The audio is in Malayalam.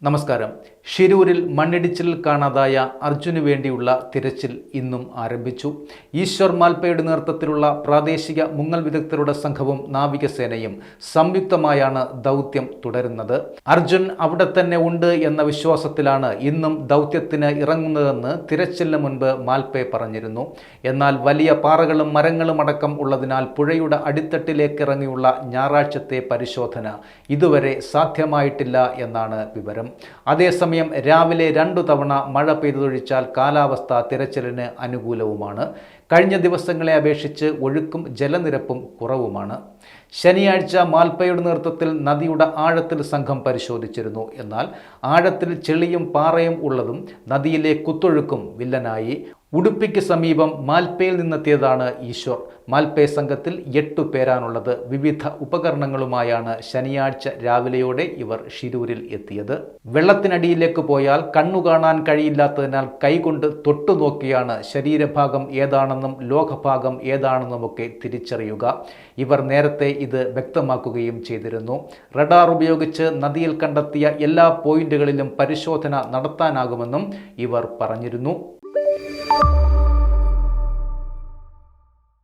നമസ്കാരം. ഷിരൂരിൽ മണ്ണിടിച്ചിലിൽ കാണാതായ അർജുന് വേണ്ടിയുള്ള തിരച്ചിൽ ഇന്നും ആരംഭിച്ചു. ഈശ്വർ മാൽപ്പയുടെ നേതൃത്വത്തിലുള്ള പ്രാദേശിക മുങ്ങൽ വിദഗ്ധരുടെ സംഘവും നാവികസേനയും സംയുക്തമായാണ് ദൗത്യം തുടരുന്നത്. അർജുൻ അവിടെ തന്നെ ഉണ്ട് എന്ന വിശ്വാസത്തിലാണ് ഇന്നും ദൗത്യത്തിന് ഇറങ്ങുന്നതെന്ന് തിരച്ചിലിന് മുൻപ് മാൽപ്പെ പറഞ്ഞിരുന്നു. എന്നാൽ വലിയ പാറകളും മരങ്ങളും അടക്കം ഉള്ളതിനാൽ പുഴയുടെ അടിത്തട്ടിലേക്ക് ഇറങ്ങിയുള്ള ഞായറാഴ്ചത്തെ പരിശോധന ഇതുവരെ സാധ്യമായിട്ടില്ല എന്നാണ് വിവരം. അതേസമയം രാവിലെ 2 തവണ മഴ പെയ്തൊഴിച്ചാൽ കാലാവസ്ഥ തിരച്ചിലിന് അനുകൂലവുമാണ്. കഴിഞ്ഞ ദിവസങ്ങളെ അപേക്ഷിച്ച് ഒഴുക്കും ജലനിരപ്പും കുറവുമാണ്. ശനിയാഴ്ച മാൽപ്പയുടെ നേതൃത്വത്തിൽ നദിയുടെ ആഴത്തിൽ സംഘം പരിശോധിച്ചിരുന്നു. എന്നാൽ ആഴത്തിൽ ചെളിയും പാറയും ഉള്ളതും നദിയിലെ കുത്തൊഴുക്കും വില്ലനായി. ഉടുപ്പിക്ക് സമീപം മാൽപ്പയിൽ നിന്നെത്തിയതാണ് ഈശ്വർ. മാൽപ്പെ സംഘത്തിൽ 8 പേരാണുള്ളത്. വിവിധ ഉപകരണങ്ങളുമായാണ് ശനിയാഴ്ച രാവിലെയോടെ ഇവർ ഷിരൂരിൽ എത്തിയത്. വെള്ളത്തിനടിയിലേക്ക് പോയാൽ കണ്ണു കാണാൻ കഴിയില്ലാത്തതിനാൽ കൈകൊണ്ട് തൊട്ടുനോക്കിയാണ് ശരീരഭാഗം ഏതാണെന്നും ലോകഭാഗം ഏതാണെന്നുമൊക്കെ തിരിച്ചറിയുക. ഇവർ നേരത്തെ ഇത് വ്യക്തമാക്കുകയും ചെയ്തിരുന്നു. റഡാർ ഉപയോഗിച്ച് നദിയിൽ കണ്ടെത്തിയ എല്ലാ പോയിന്റുകളിലും പരിശോധന നടത്താനാകുമെന്നും ഇവർ പറഞ്ഞിരുന്നു.